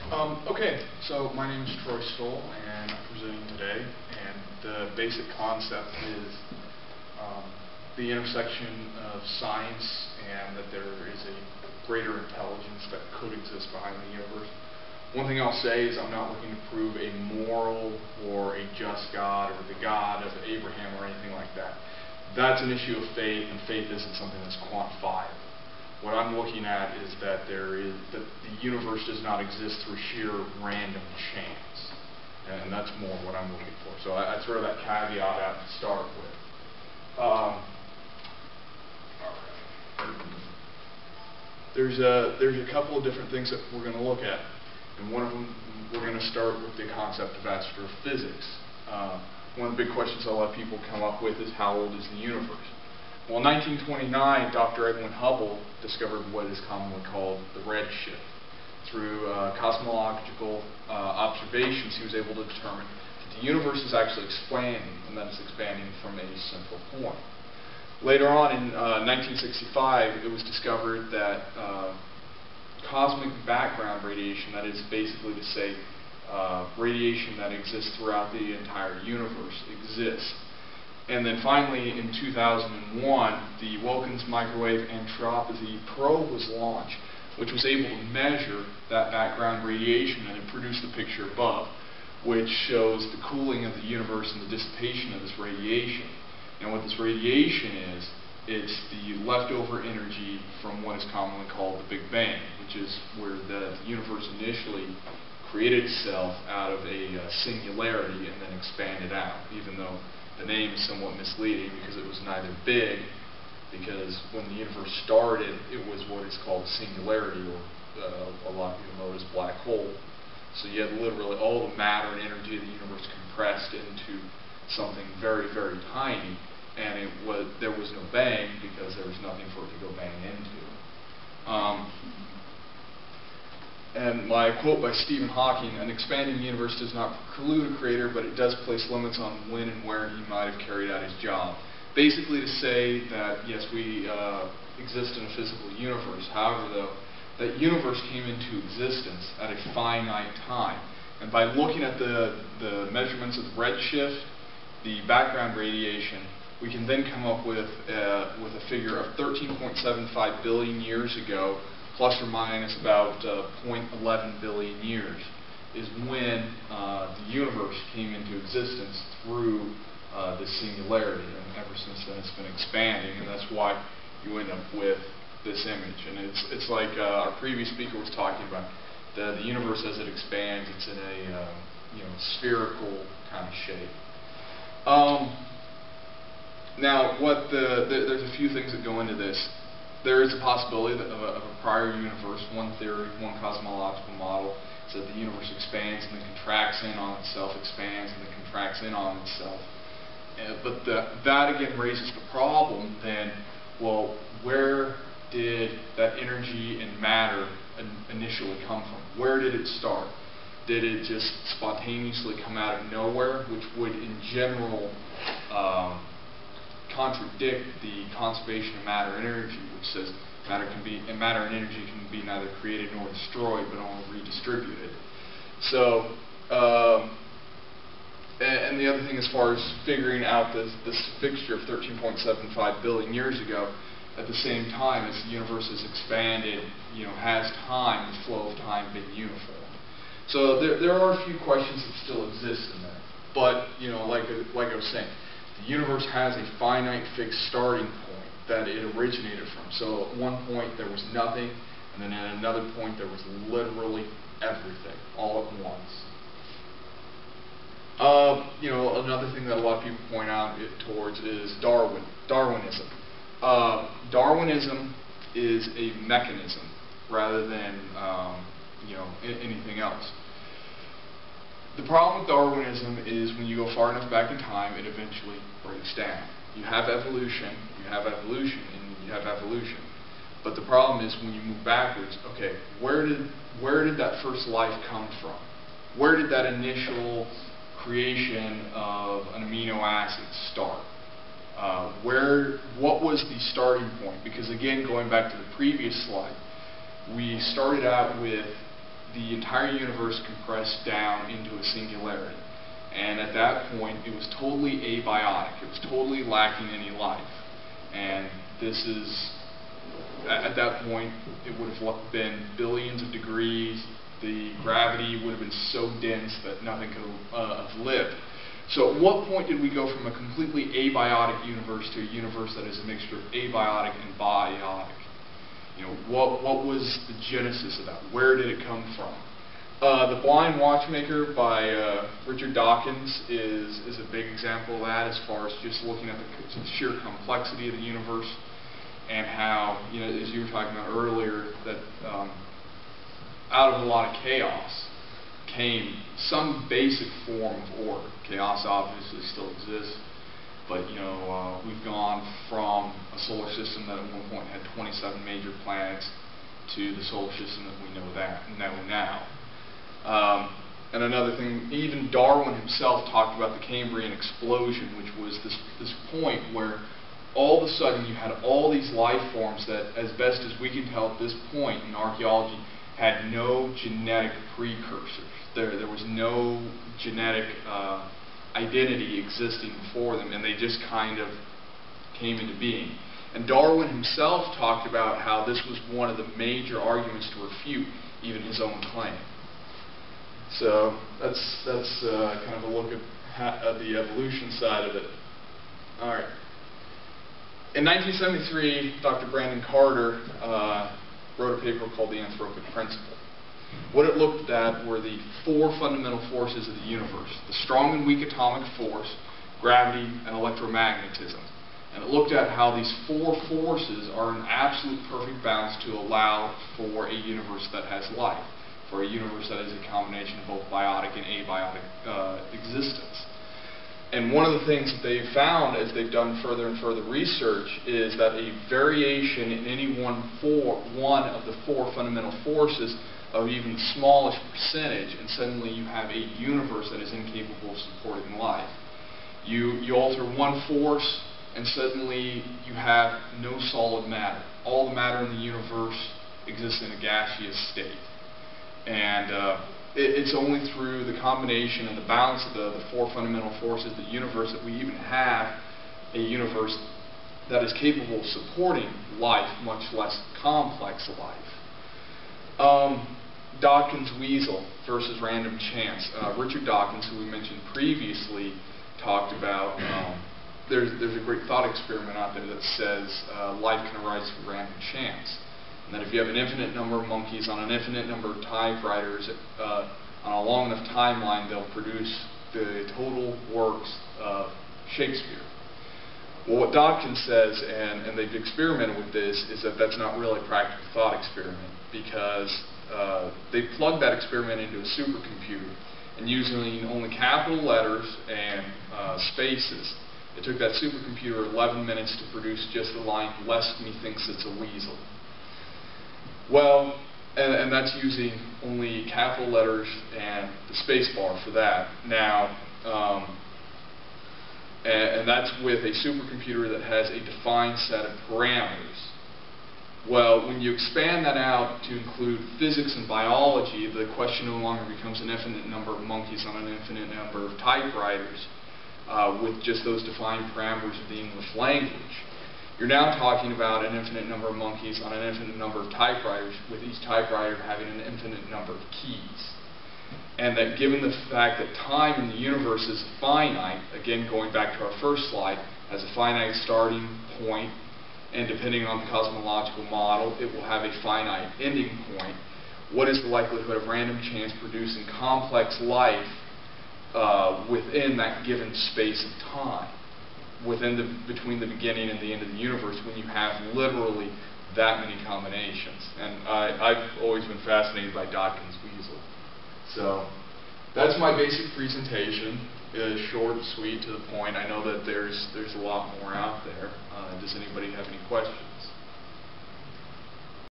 Okay, so my name is Troy Stoll, and I'm presenting today, and the basic concept is the intersection of science and that there is a greater intelligence that could exist behind the universe. One thing I'll say is I'm not looking to prove a moral or a just God or the God of Abraham or anything like that. That's an issue of faith, and faith isn't something that's quantifiable. What I'm looking at is that the universe does not exist through sheer random chance, and that's more what I'm looking for. So I throw that caveat out to start with. There's a couple of different things that we're going to look at, and one of them we're going to start with the concept of astrophysics. One of the big questions a lot of people come up with is how old is the universe? Well, in 1929, Dr. Edwin Hubble discovered what is commonly called the redshift. Through cosmological observations, he was able to determine that the universe is actually expanding, and that it's expanding from a central point. Later on, in 1965, it was discovered that cosmic background radiation, that is basically to say radiation that exists throughout the entire universe, exists. And then finally, in 2001, the Wilkins Microwave Anthropology probe was launched, which was able to measure that background radiation, and it produced the picture above, which shows the cooling of the universe and the dissipation of this radiation. And what this radiation is, it's the leftover energy from what is commonly called the Big Bang, which is where the universe initially created itself out of a singularity and then expanded out, even though the name is somewhat misleading because it was neither big, because when the universe started, it was what is called singularity, or a lot of people know it as black hole. So you had literally all the matter and energy of the universe compressed into something very, very tiny, and there was no bang because there was nothing for it to go bang into. And my quote by Stephen Hawking: "An expanding universe does not preclude a creator, but it does place limits on when and where he might have carried out his job." Basically to say that, yes, we exist in a physical universe. However, though, that universe came into existence at a finite time. And by looking at the measurements of the redshift, the background radiation, we can then come up with a figure of 13.75 billion years ago, plus or minus about 0.11 billion years, is when the universe came into existence through the singularity. And ever since then it's been expanding, and that's why you end up with this image. And it's like our previous speaker was talking about, the universe as it expands, it's in a spherical kind of shape. Now, there's a few things that go into this. There is a possibility of a prior universe. One theory, one cosmological model, is that the universe expands and then contracts in on itself, expands and then contracts in on itself. But that again raises the problem then, well, where did that energy and matter initially come from? Where did it start? Did it just spontaneously come out of nowhere, which would in general contradict the conservation of matter and energy, which says matter and energy can be neither created nor destroyed, but only redistributed. So, and the other thing, as far as figuring out this fixture of 13.75 billion years ago, at the same time as the universe has expanded, has time, the flow of time been uniform? So there are a few questions that still exist in there. But like I was saying, the universe has a finite fixed starting point that it originated from. So at one point there was nothing, and then at another point there was literally everything, all at once. Another thing that a lot of people point out towards is Darwinism. Darwinism is a mechanism rather than anything else. The problem with Darwinism is when you go far enough back in time, it eventually breaks down. You have evolution, and you have evolution. But the problem is when you move backwards, okay, where did that first life come from? Where did that initial creation of an amino acid start? What was the starting point? Because again, going back to the previous slide, we started out with the entire universe compressed down into a singularity. And at that point, it was totally abiotic. It was totally lacking any life. And this is, at that point, it would have been billions of degrees. The gravity would have been so dense that nothing could have lived. So at what point did we go from a completely abiotic universe to a universe that is a mixture of abiotic and biotic? You know, what was the genesis of that? Where did it come from? The Blind Watchmaker by Richard Dawkins is a big example of that, as far as just looking at the sheer complexity of the universe, and how, you know, as you were talking about earlier, that out of a lot of chaos came some basic form of order. Chaos obviously still exists, but, you know, we've gone from a solar system that at one point had 27 major planets to the solar system that we know now. And another thing, even Darwin himself talked about the Cambrian explosion, which was this point where all of a sudden you had all these life forms that, as best as we can tell at this point in archaeology, had no genetic precursors. There was no genetic identity existing before them, and they just kind of came into being. And Darwin himself talked about how this was one of the major arguments to refute even his own claim. So that's kind of a look at the evolution side of it. All right. In 1973, Dr. Brandon Carter wrote a paper called The Anthropic Principle. What it looked at were the four fundamental forces of the universe: the strong and weak atomic force, gravity, and electromagnetism. And it looked at how these four forces are in absolute perfect balance to allow for a universe that has life, for a universe that is a combination of both biotic and abiotic existence. And one of the things that they've found as they've done further and further research is that a variation in any one of the four fundamental forces of even the smallest percentage, and suddenly you have a universe that is incapable of supporting life. You alter one force, and suddenly you have no solid matter. All the matter in the universe exists in a gaseous state. And it's only through the combination and the balance of the four fundamental forces of the universe that we even have a universe that is capable of supporting life, much less complex life. Dawkins' weasel versus random chance. Richard Dawkins, who we mentioned previously, talked about there's a great thought experiment out there that says life can arise through random chance. And that if you have an infinite number of monkeys on an infinite number of typewriters on a long enough timeline, they'll produce the total works of Shakespeare. Well, what Dawkins says, and they've experimented with this, is that that's not really a practical thought experiment, because they plugged that experiment into a supercomputer, and using only capital letters and spaces, it took that supercomputer 11 minutes to produce just the line, "Lest me thinks it's a weasel." Well, and that's using only capital letters and the space bar for that. Now, and that's with a supercomputer that has a defined set of parameters. Well, when you expand that out to include physics and biology, the question no longer becomes an infinite number of monkeys on an infinite number of typewriters with just those defined parameters of the English language. You're now talking about an infinite number of monkeys on an infinite number of typewriters, with each typewriter having an infinite number of keys. And that given the fact that time in the universe is finite, again going back to our first slide, has a finite starting point, and depending on the cosmological model, it will have a finite ending point. What is the likelihood of random chance producing complex life within that given space of time? Between the beginning and the end of the universe, when you have literally that many combinations. And I've always been fascinated by Dawkins' weasel. So that's my basic presentation. It is short and sweet, to the point. I know that there's a lot more out there. Does anybody have any questions?